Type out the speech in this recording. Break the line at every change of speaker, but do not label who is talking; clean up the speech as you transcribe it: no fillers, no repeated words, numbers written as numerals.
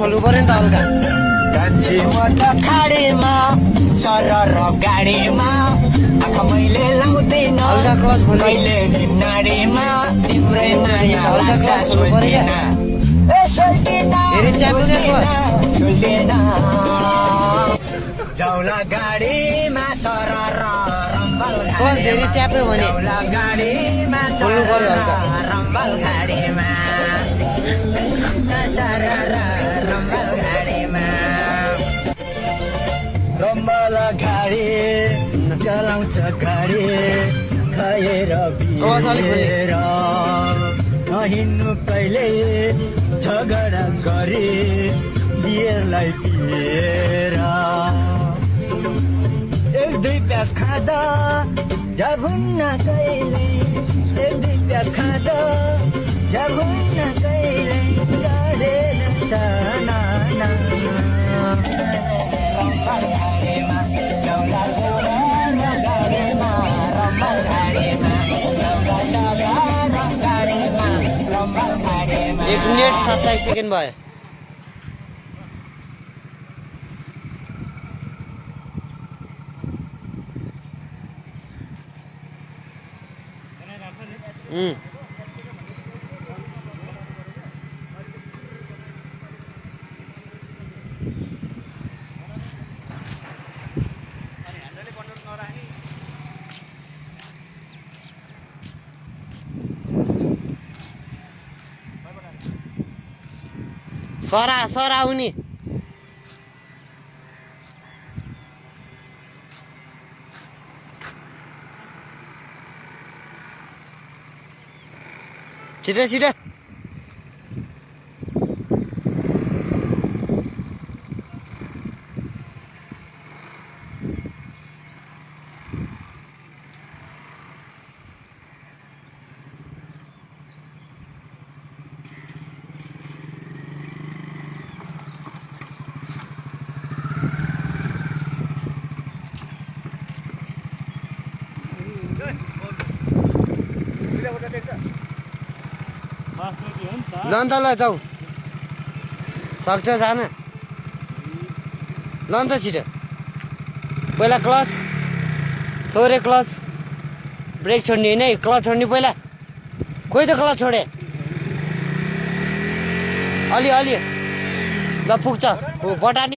खोल्नु पर्यो नि त हल्का हल्का क्लच खोल्नु हल्का क्लच खोल्नु पर्यो क्या धेरै च्याप्यो क्या क्लच क्लच धेरै च्याप्यो भने खोल्नु पर्यो हल्का
रम्बल घाडी चलाउँछ गाडी खाएर बिएर नहिँड्नु कहिले झगडा गरे बियरलाई पिएर एक दुई प्याज खाँदा जाभुन्न कहिले एक दुई प्याज खाँदा जाभुन्न कहिले चढेर साना
एक मिनट 27 सेकेन्ड भयो सरा उनी छिटो छिटो लन त ल जाऊ सक्छ जान लन त छिटो पहिला क्लच थोरै क्लच ब्रेक छोड्ने होइन है क्लच छोड्ने पहिला खोइ त क्लच छोडे अलि ल पुग्छ बटानी